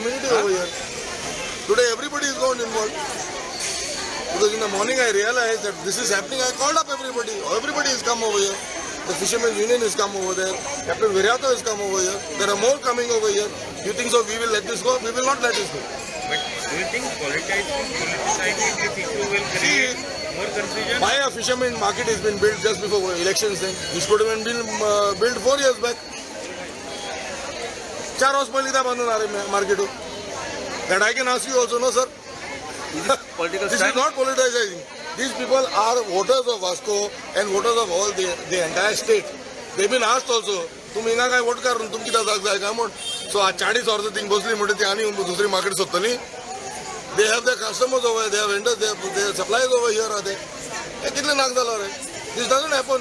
community over here. Today everybody is got involved. Because in the morning I realized that this is happening. I called up everybody. Everybody has come over here. The Fishermen's Union has come over there. Captain Virato has come over here. There are more coming over here. You think so we will let this go? We will not let this go. But do you think politicizing this issue will create more confusion? Why a fisherman market has been built just before elections then? This could have been built 4 years back. 4 hours पहले था बंद market. That I can ask you also, no sir? This is not politicizing. These people are voters of Vasco and voters of all the entire state. They've been asked also. तुम हिंगा काय vote कर तुम किती जाग जाय काय म्हण सो आज 40 वर्ष थिंग बसली म्हणते ती आणि दुसरी मार्केट सोदतली they have the customers over they have vendors they suppliers over here are they हे कितले नाक झालं रे this doesn't happen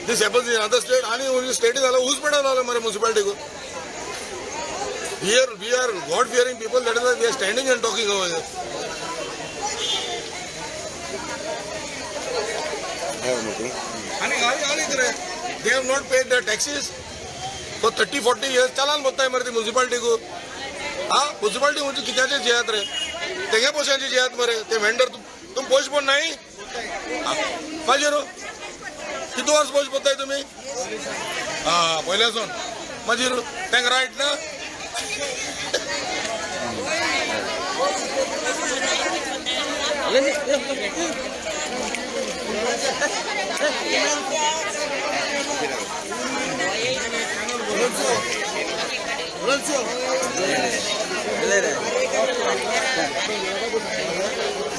this happens in other state आणि स्टेट झालं ऊसपेटा झालं मरे म्युनिसिपालिटी को here we are God fearing people that is we are standing and talking over here आणि they have not paid their taxes for 30-40 years. चालान बोलता है मरे म्युनिसिपालिटी को हाँ म्युनिसिपालिटी म्हणजे किती जियात रे तेगे पैशांची जियात मरे ते वेंडर तुम पोच पण नाही पाहिजे रो किती वर्ष पोच बोलताय तुम्ही हा पहिल्यासून माझी त्यांग राईट ना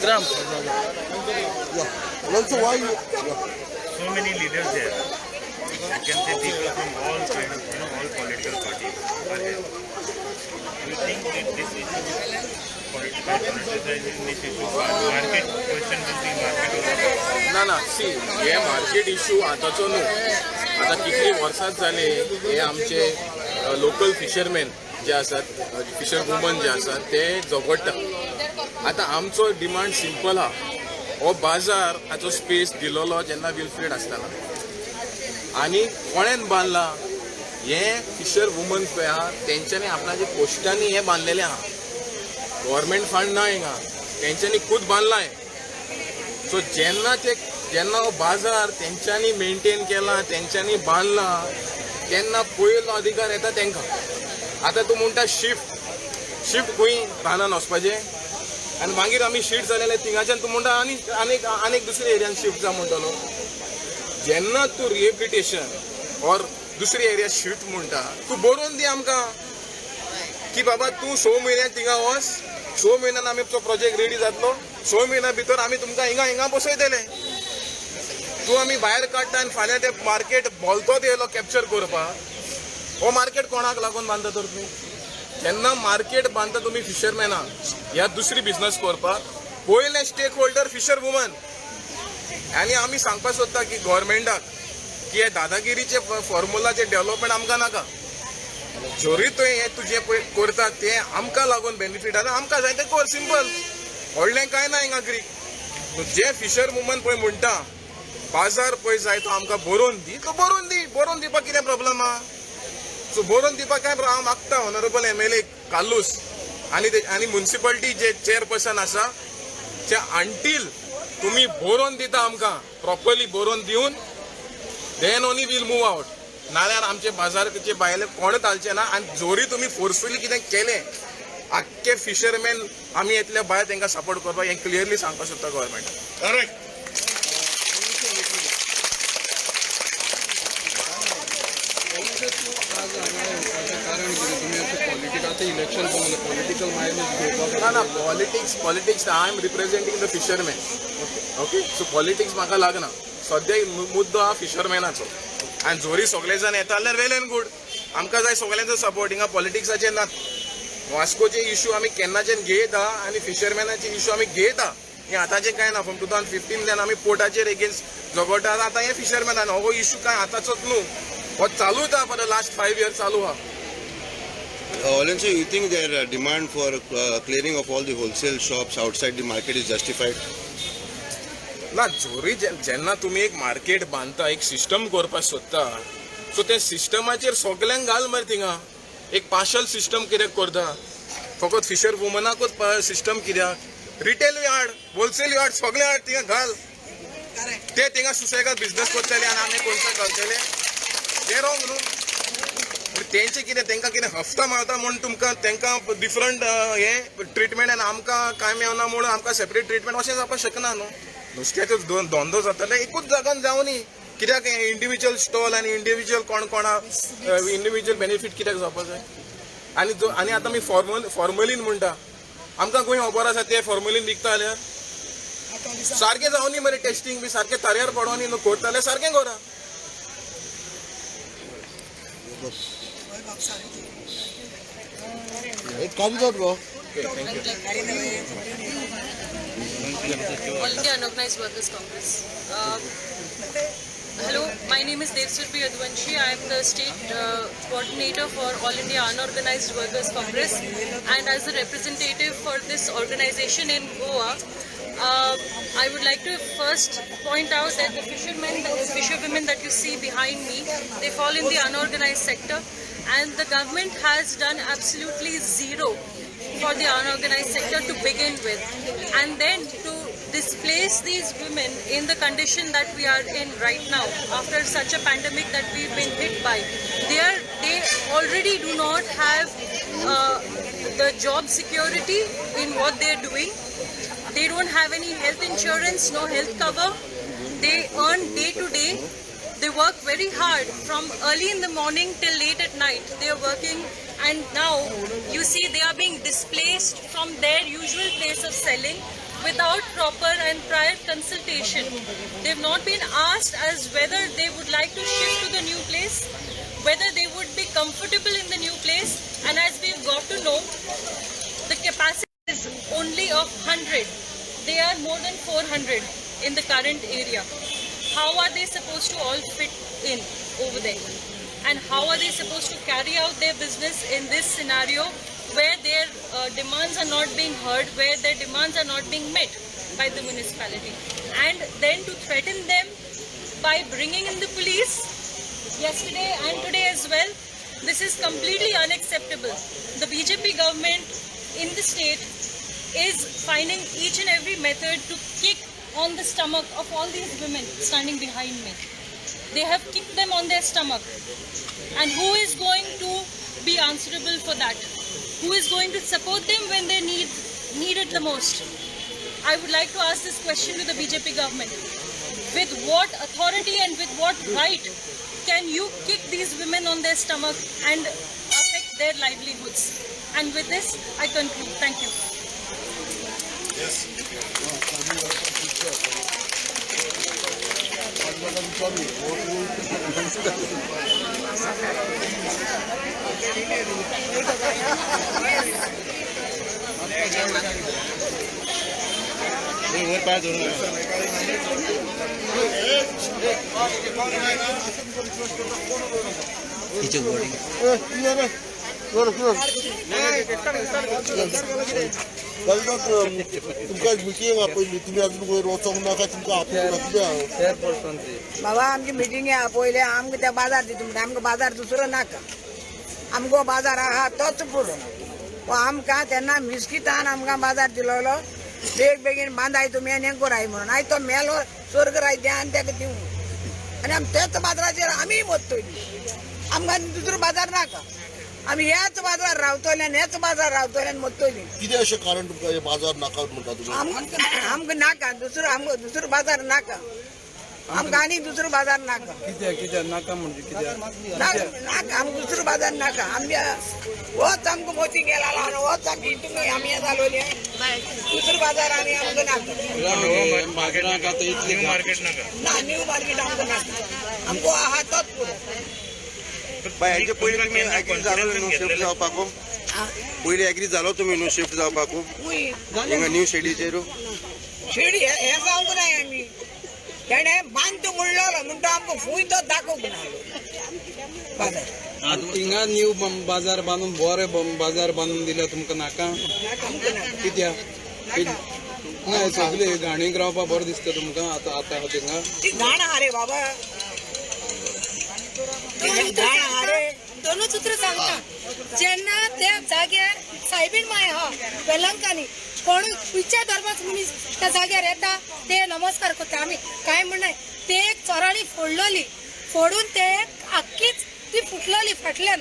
Gram. Also, why you? So many leaders there. You can say people from all kind of, all political parties are there. You think that this issue, politicizing this issue, market question will be market over? ना C हे market issue आताचो न्हू आता कितली वर्सांच जाली हे आमचे local fisherman जे आसात फिशर वुमन जे आसात ते झगडटा आता आमचो डिमांड सिंपल हा हो बाजार हाचो स्पेस दिलोलो जेन्ना विलफ्रीड आसताना आनी कोणेन बांदला हे फिशर वुमन पळय आहा तेंच्यांनी आपणाच्या पोस्टांनी हे बांदलेले आहा गव्हर्मेंट फंड ना हिंगा तेंच्यांनी खूद बांदला हें सो जेन्ना हो बाजार तेंच्यांनी मेंटेन केला तेंच्यांनी बांदला तेन्ना पयलो अधिकार येता तेंकां आतां तूं म्हणटा शिफ्ट खंय रानान वचपाचें आनी मागीर आमी शिफ्ट जालेले थिंगाच्यान तूं म्हणटा आनीक दुसऱ्या एरियान शिफ्ट जा म्हणटलो जेन्ना तूं रिहेबिलिटेशन ऑर दुसरी एरिया शिफ्ट म्हणटा तूं बरोवन दी आमकां की बाबा तूं 6 म्हयन्याक थिंगा वच 6 म्हयन्यान आमचो प्रोजेक्ट रेडी जातलो 6 म्हयन्या भितर आमी तुमकां हिंगा बसयतले तूं आमी भायर काडटा आनी फाल्यां ते मार्केट भोलतोच येयलो कॅप्चर करपाक हो मार्केट कोणाक लागून बांदता तर तुमी जेन्ना मार्केट बांदता तुमी फिशरमॅनाक ह्या दुसरी बिझनस करपाक पयले स्टेक होल्डर फिशर वुमन आनी आमी सांगपाक सोदता की गव्हर्मेंटाक की हे दादागिरीचे फॉर्मुलाचे डेव्हलपमेंट आमकां नाका जोरी तुवें हे तुजें पळय करता तें आमकां लागून बेनिफीट आसा आमकां जाय तें कर सिंपल व्हडलें कांय ना हिंगा ग्रीक जे फिशर वुमन पळय म्हणटा बाजार पळय जाय तो आमकां बरोवन दी तो बरोवन दिवपाक कितें प्रॉब्लम आहा सो बरोवन दिवपाक काय हांव मागता ऑनरेबल MLA कालूस आनी म्युनिसिपालिटी जे चेअरपर्सन आसा जे अंटील तुमी बरोवन दिता आमकां प्रॉपरली बरोवन दिवन then only will move out नाल्यार आमचे बाजाराचे भायले कोण घालचे ना आनी जोरी तुमी फोर्सफुली कितें केलें आख्खे फिशरमॅन आमी येतले भायर तांकां सपोर्ट करपाक हें क्लियरली सांगपाक सोदता गव्हर्मेंटाक करेक्ट ना politics I am representing the fisherman okay so politics म्हाका लागना सद्या मुद्दो हा फिशरमॅनाचो आनी जोरी सगळे जाण येता जाल्यार वेल एंड गूड आमकां जाय सगळ्यांचो सपोर्ट हिंगा पॉलिटिक्साचे नात वास्कोचे इश्यू आमी केन्नाच्यान घेयता आनी फिशरमॅनाचे इश्यू आमी घेयता हें आतांचें कांय ना फ्रॉम 2015 आमी पोर्टाचेर एगेन्स्ट झगडटात आतां हें फिशरमॅनान हो इश्यू कांय आतांचोच न्हू हो चालूच आहा फॉर द लास्ट 5 years चालू आहा Also, you think their demand for clearing of all the wholesale shops outside the market is justified? ना जोरी जेन्ना तुमी एक मार्केट बांदता एक सिस्टम करपाक सोदता सो ते सिस्टमाचेर सगल्यांक घाल मरे थिंगा एक पार्शल सिस्टम कितें करता फकत फिशर वुमनाकूच सिस्टम कित्याक रिटेल यार्ड होलसेल यार्ड सगळे यार्ड थिंगा घाल ते थिंगा सुसेगाद बिझनेस करतले आनी आमी कोणसो घालतले ते रॉंग न्हू तेंचे कितें तांकां कितें हफ्ता मारता म्हूण तुमकां तांकां डिफरंट हे ट्रिटमेंट आनी आमकां कांय मेळना म्हूण आमकां सेपरेट ट्रिटमेंट अशें जावपाक शकना न्हू नुस्त्याचो धंदो जाताले एकूच जागान जावनी कित्याक इंडिविज्युअल स्टॉल आनी इंडिविज्युअल कोणा इंडिविज्युअल बेनिफीट कित्याक जावपाक जाय आनी आतां आमी फॉर्मलीन म्हणटा आमकां खंय खबर आसा ते फॉर्मलीन विकता जाल्यार सारकें जावनी मरे टेस्टींग बी सारकें तारयार पडोनी न्हू करता जाल्यार सारकें करा It comes out, bro. Okay, thank you. All India Unorganized Workers Congress. Hello, my name is Devsurbi Yadvanshi. I am the state coordinator for All India Unorganized Workers Congress, and as a representative for this organization in Goa, I would like to first point out that the fisherwomen that you see behind me, they fall in the unorganized sector, and the government has done absolutely zero for the unorganized sector to begin with, and then to displace these women in the condition that we are in right now after such a pandemic that we've been hit by. They already do not have the job security in what they're doing. They don't have any health insurance, no health cover. They earn day to day. They work very hard from early in the morning till late at night. They are working, and now you see they are being displaced from their usual place of selling without proper and prior consultation. They've not been asked as whether they would like to shift to the new place, whether they would be comfortable in the new place, and as we've got to know, the capacity is only of 100. They are more than 400 in the current area. How are they supposed to all fit in over there? And how are they supposed to carry out their business in this scenario where their demands are not being heard, where their demands are not being met by the municipality? And then to threaten them by bringing in the police yesterday and today as well, this is completely unacceptable. The BJP government in the state is finding each and every method to kick on the stomach of all these women standing behind me. They have kicked them on their stomach. And who is going to be answerable for that? Who is going to support them when they need it the most? I would like to ask this question to the BJP government. With what authority and with what right can you kick these women on their stomach and affect their livelihoods? And with this, I conclude. Thank you. तुमकां meeting आपयली तुमी अजून वयर वचोंक नाका तुमकां आपयला कित्याक बाबा आमची मिटींग आपयले आमकां त्या बाजार दिता म्हणटा आमकां बाजार दुसरो नाका आमगो बाजार आहा तोच पुरो आमकां तेन्ना मिस्कितान आमकां बाजार दिलोलो बेगीन बांदाय तुमी आनी हें कराय म्हणून आयज तो मेलो स्वर्ग राय द्या आनी तेका दिवं आनी आमी तेच बाजाराचेर आमी मरतली आमकां दुसरो बाजार नाका आमी ह्याच बाजार रावतले आनी हेच बाजार रावतले आनी मरतली कितें अशें कारण तुमकां हे बाजार नाका म्हणटा तुमी आमकां नाका आमकां दुसरो बाजार नाका आमकां आनी दुसरो बाजार नाका कित्याक नाका म्हणजे कित्याक नाका आमकां दुसरो बाजार नाका आमच्या होच आमकां मोती गेला आनी होच आमकां हितून आमी हे जालोले दुसरो बाजार आनी आमकां नाका बाजाराक आतां इतली मार्केट नाका ना न्यू मार्केट आमकां नाका आमकां आहा तोच पुरो हेचे पयलीं तुमी एग्री जालो न्हू शिफ्ट जावपाकू पयलीं एग्री जालो तुमी न्हू शिफ्ट जावपाकू हिंगा न्यू शेडीचेरू शेडी हे जावंक नाय आमी तेणे बांदतो म्हणलो म्हणटा आमकां फूंय तो दाखोवंक ना बाजार हिंगा न्यू बाजार बांदून बरें बाजार बांदून दिल्या तुमकां नाका कित्याक ना सगळी घाणीक रावपाक बरें दिसता तुमकां आतां थिंगा ती घाण आहा रे बाबा घाण आहा रे दोनच उतर सांगता जेन्ना त्या जाग्यार सायबीण माय हा वेलंकांनी कोण खंयच्या धर्माच मनीस त्या जाग्यार येता ते नमस्कार करता आमी काय म्हणना ते एक चोराणी फोडून ते आख्खीच ती फुटलेली फाटल्यान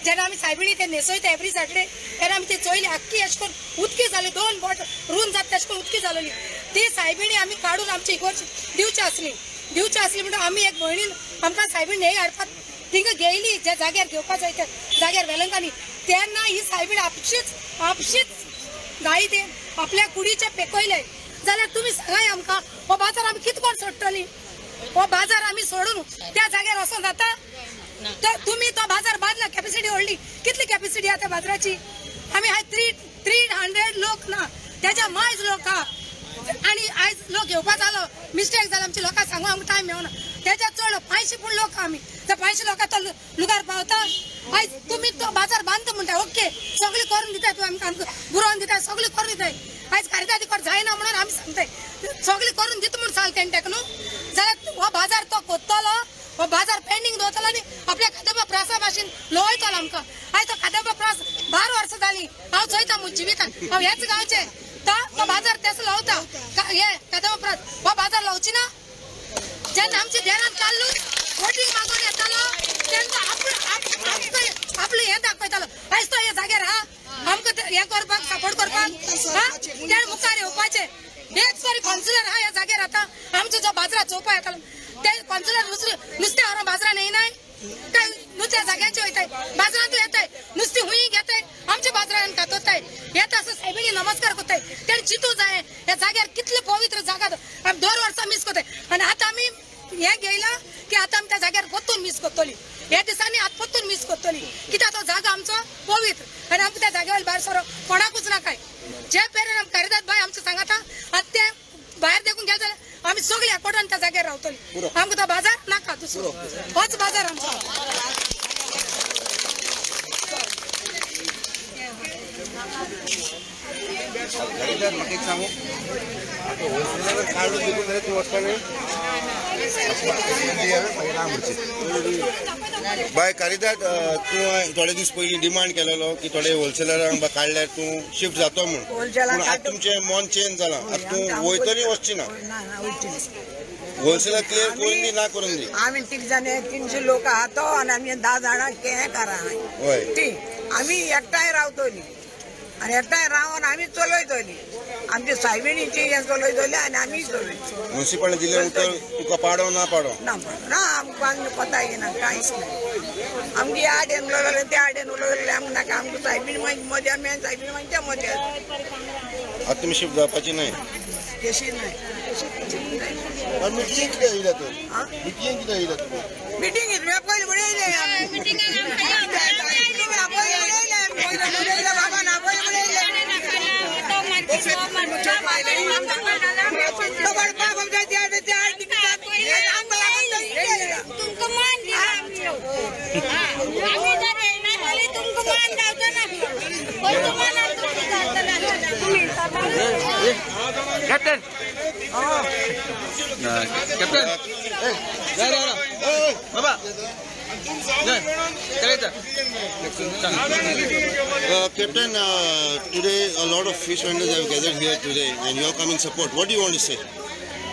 जेन्ना आमी सायबिणी ते न्हेसयता एवरी सॅटर्डे तेन्ना आमी ते चोयली आख्खी अशें करून उदकी जाली 2 बोट रून जाता तशें करून उदकी जालोली ती सायबिणी आमी काडून आमची इगोर्ज दिवची आसली म्हणून आमी एक भयणीन आमकां सायबीण न्हंय हाडपाक थिंगा गेयली ज्या जाग्यार घेवपाक जाय त्या जाग्यार वेलंकांनी तेन्ना ही सायबीण आपशीच गाई ते आपल्या कुडीचे पेकयले जाल्यार तुमी सांगाय आमकां हो बाजार आमी कितें कोण सोडटली हो बाजार आमी सोडून त्या जाग्यार वचों जाता तर तुम्ही तो बाजार बांधला कॅपॅसिटी व्हडली कितली कॅपॅसिटी आहा त्या बाजाराची आमी आयज 300 लोक ना त्याच्या मायज लोक आहा आणि आयज लोक घेवपाक जालो मिस्टेक जाला आमच्या लोकांक सांगूंक आमकां टायम मेळना त्याच्या चड 500 पूण लोक आमी त्या 500 लोकां तो लुगार पावता आयज तुमी तो बाजार बांदता म्हणटा ओके सगळी करून दिताय तूं आमकां बुरोवन दिताय सगळी करून दिताय आयज खरेदी कोण जायना म्हणून आमी सांगताय सगळी करून दिता म्हणून सांगता तेंट्याक न्हू जाल्यार हो बाजार तो कोत्तलो हो बाजार पेंडिंग दवरतलो आनी आपल्या कादंबा प्रासा भाशेन लोळयतलो आमकां आयज तो कादंबा प्रास 12 वर्सां जालीं हांव चोयता म्हज्या जिवितान हांव हेच गांवचे तो बाजार तेच लावता हे कादंबा प्रास हो बाजार लावची ना जेन्ना आमची देरान काढलो वोटींग मागून येतालो तेन्ना आपलं हे दाखयतालो आयज तो हे जाग्यार हा आमकां हे करपाक सपोर्ट करपाक तेणे मुखार येवपाचें एक तरी कावन्सिलर हा ह्या जाग्यार आता आमचो जो बाजार चोवपा येतालो ते कावन्सिलर नुस्तें व्हरोन बाजारान येयनाय काय नुस्त्या जाग्याचे वयताय बाजारांतू येताय नुस्तें हुंय घेताय आमच्या बाजारान कातोताय येता असं सायबिणी नमस्कार करताय तेणे चिंतू जाय ह्या जाग्यार कितले पवित्र जागा आमी 2 वर्सां मिस करताय आनी आतां आमी हे घेयला की आतां आमी त्या जाग्यार परतून मिस करतली हे दिसांनी आतां परतून मिस करतली कित्याक तो जागा आमचो पवित्र आनी आमकां त्या जाग्या वयले भायर सरो कोणाकूच नाकाय जे पेरेन आमी खरेदार बाय आमचें सांगाता आतां ते भायर देखून गेले जाल्यार आमी सगळी एकवटान त्या जाग्यार रावतली आमकां तो बाजार नाका दुसरो होच बाजार आमचो म्हाका एक सांगू कार्ड दिवून जाल्यार तूं वचपाक बाय कारिदाद तूं थोडे दीस पयलीं डिमांड केलेलो की थोडे होलसेलरांक काडल्यार तूं शिफ्ट जातो म्हूण पूण आतां तुमचें मन चेंज जालां आतां तूं वयतली वचची ना होलसेलर क्लियर करून दी ना करून दी आमी 300 लोक आहा तो आनी आमी 10 जाणां हे करा हय ती आमी एकठांय रावतली आनी एकठांय रावन आमी चलयतली आमची सायबिणीची हे चलयतली आनी आमी चलयतली म्युन्सिपालिटी दिलें उतर तुका पाडो ना पाडो ना आमकां कोता येना कांयच ना आमगे ह्या आडेन उलयलें त्या आडेन उलयलें आमकां नाका आमकां सायबिणी मजा मेन सायबिणी म्हणजे मजा आतां तुमी शिफ्ट जावपाची न्हय केशी नाही मिटींग कितें येयला तर मिटींग कितें येयला तुका मिटींग इतल्या पयलीं म्हणून बाबा ना पयलीं कॅप्टन कॅप्टन बाबा Captain, today a lot of fish vendors have gathered here today and you have come in support. What do you want to say?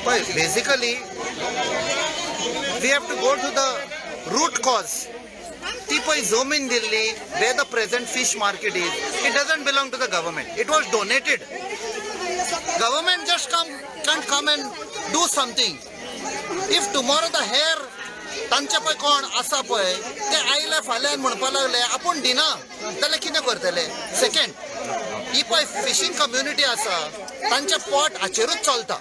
Well, basically, we have to go to the root cause. ती पळय जमीन Delhi where the present fish market is, it doesn't belong to the government. It was donated. Government just can't come and do something. If tomorrow the hair तांचे पळय कोण आसा पळय ते आयले फाल्यां म्हणपा लागले आपूण दिना जाल्यार कितें करतले सेकंड ही पळय फिशींग कम्युनिटी आसा तांचे पोट हाचेरूच चलता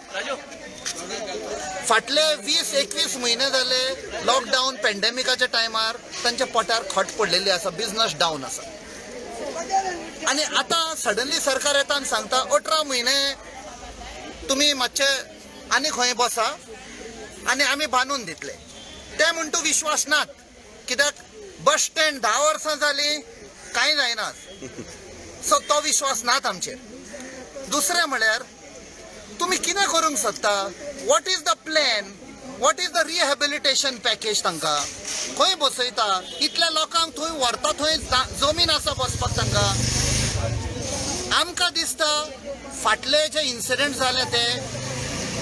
फाटले 20-21 म्हयने जाले लॉकडावन पॅन्डेमिकाच्या टायमार तांच्या पोटार खट पडलेली आसा बिझनस डावन आसा आनी आतां सडनली सरकार येता आनी सांगता 18 म्हयने तुमी मातशे आनी खंय बसा आनी आमी बांदून दितले ते म्हण तूं विश्वास नात कित्याक बस स्टँड 10 वर्सां जालीं कांय जायना सो तो विश्वास नात आमचेर दुसरें म्हळ्यार तुमी कितें करूंक सोदता what is the plan what is the rehabilitation package तांकां खंय बसयता इतल्या लोकांक थंय व्हरता थंय जमीन आसा बसपाक तांकां आमकां दिसता फाटले जे इन्सिडेंट जाले ते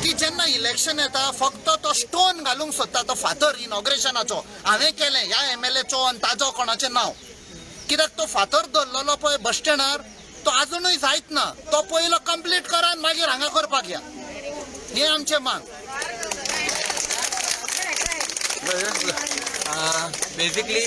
की जेन्ना इलेक्शन येता फक्त तो स्टोन घालूंक सोदता तो फातर इनॉग्रेशनाचो हांवें केलें ह्या MLAचो आनी ताजो कोणाचें नांव कित्याक तो फातर दवरलेलो पळय बस स्टँडार तो आजुनूय जायत ना तो पयलो कंप्लीट करा आनी मागीर हांगा करपाक या ही आमचें मांग बेसिकली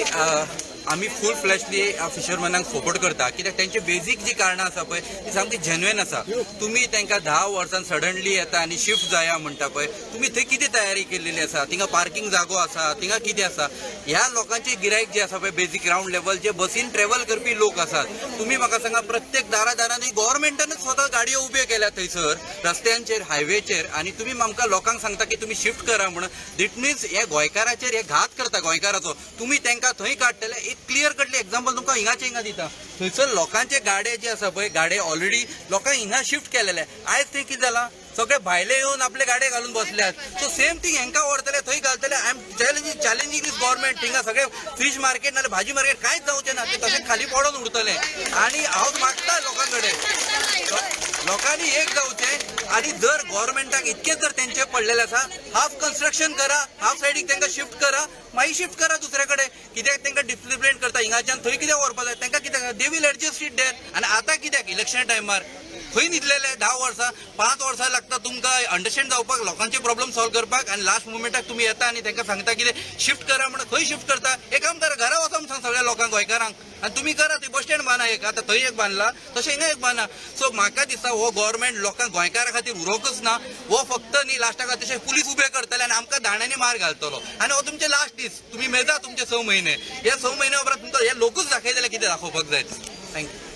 आमी फूल फ्लॅशली फिशरमॅनांक सपोर्ट करता कित्याक तेंचे बेजीक जी कारणां आसा पळय ती सामकी जेन्युइन आसा तुमी तांकां 10 वर्सां सडनली येता आनी शिफ्ट जाया म्हणटा पळय तुमी थंय कितें तयारी केल्लेली आसा थिंगा पार्किंग जागो आसा थिंगा कितें आसा ह्या लोकांचे गिरायक जे आसा पळय बेजीक ग्राउंड लेवल जे बसीन ट्रॅव्हल करपी लोक आसात तुमी म्हाका सांगा प्रत्येक दारांनी गव्हर्मेंटानूच स्वता गाडयो उब्यो केल्या थंयसर रस्त्यांचेर हायवेचेर आनी तुमी आमकां लोकांक सांगता की तुमी शिफ्ट करा म्हणून दीट मिन्स हे गोंयकाराचेर हे घात करता गोंयकाराचो तुमी तांकां थंय काडटले एक क्लियर कटली एक्झाम्पल तुमकां हिंगाचे हिंगा दिता थंयसर लोकांचे गाडे जे आसा पळय गाडे ऑलरेडी लोकांक हिंगा शिफ्ट केलेले आयज ते कितें जालां सगळे भायले येवन आपले गाडे घालून बसल्यात सो सेम थिंग हेंकां व्हरतले थंय घालतले I am challenging this government थिंगा सगळे फिश मार्केट नाल्यार भाजी मार्केट कांयच जावचें ना ते तशें खाली पडून उरतले आनी हांव मागता लोकां लोकांनी एक जावचें आनी जर गव्हर्मेंटाक इतकेच जर तेंचे पडलेले आसा हाफ कन्स्ट्रक्शन करा हाफ सायडीक तांकां शिफ्ट करा मागीर शिफ्ट करा दुसरे कडेन कित्याक तांकां डिसिप्लिन करता हिंगाच्यान थंय कित्याक व्हरपा जाय तांकां कित्याक they will adjust it there आनी आतां कित्याक इलेक्शन टायमार खंय न्हिदलेले 10 वर्सां 5 वर्सां लागता तुमकां अंडरस्टँड जावपाक लोकांचे प्रॉब्लेम सॉल्व करपाक आनी लास्ट मुमेंटाक तुमी येता आनी तांकां सांगता कितें शिफ्ट करा म्हणून खंय शिफ्ट करता एक काम करा घरा वचून सांग सगळ्या लोकांक गोंयकारांक आनी तुमी करा थंय बस स्टँड बांदा एक आतां थंय एक बांदला तशें हिंगा एक बांदा सो म्हाका दिसता हो गव्हर्मेंट लोकांक गोंयकारा खातीर उरोवंकच ना हो फक्त न्ही लास्टाक तशें पुलीस उबे करतले आनी आमकां दांड्यांनी मार घालतलो आनी हो तुमचे लास्ट दीस तुमी मेजा तुमचे 6 म्हयने ह्या 6 म्हयने उपरांत तुमकां हे लोकूच दाखयतले कितें दाखोवपाक जाय थँक्यू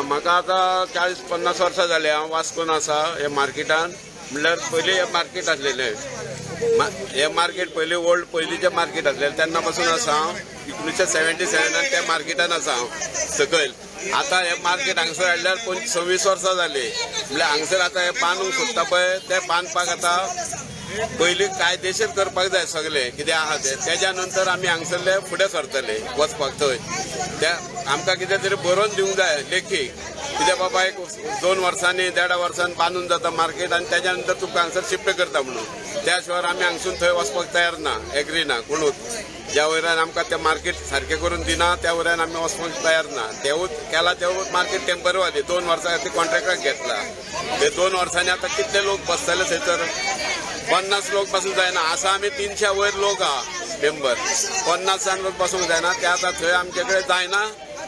म्हाका आतां 40-50 वर्सां जाली हांव वास्कोन आसा हे मार्केटान म्हणल्यार पयलीं हे मार्केट आसलेलें हे मार्केट पयलीं ओल्ड पयलींचें मार्केट आसलेलें तेन्ना पासून आसा हांव 1977 त्या मार्केटान आसा हांव सकयल आतां हे मार्केट हांगसर हाडल्यार 26 वर्सां जाली म्हणल्यार हांगसर आतां हे बांदूंक सोदता पळय ते बांदपाक आतां पयलीं कायदेशीर करपाक जाय सगळें कितें आहा तें तेज्या नंतर आमी हांगसरले फुडें सरतले वचपाक थंय ते आमकां कितें तरी बरोवन दिवंक जाय लेखीक कित्याक बाबा एक 2 वर्सांनी 1.5 वर्सान बांदून जाता मार्केट आनी तेज्या नंतर तुका हांगसर शिफ्ट करता म्हणून त्या शिवाय आमी हांगसून थंय वचपाक तयार ना एग्री ना कोणूच ज्या वयल्यान आमकां तें मार्केट सारकें करून दिना त्या वयल्यान आमी वचपाक तयार ना तेवूच केला तेवूच मार्केट टेम्पररी 2 वर्सां खातीर कॉन्ट्रॅक्टाक घेतला ते 2 वर्सांनी आतां कितले लोक बसतले थंयसर 50 लोक बसूंक जायना आसा आमी 300 वयर लोक आहा मेंबर 50 लोक बसूंक जायना ते आतां थंय आमचे कडेन जायना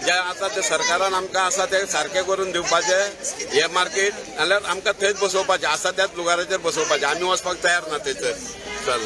जे आतां ते सरकारान आमकां आसा ते सारकें करून दिवपाचें हे मार्केट नाल्यार आमकां थंयच बसोवपाचें आसा त्याच लुगाराचेर बसोवपाचें आमी वचपाक तयार ना थंयसर चल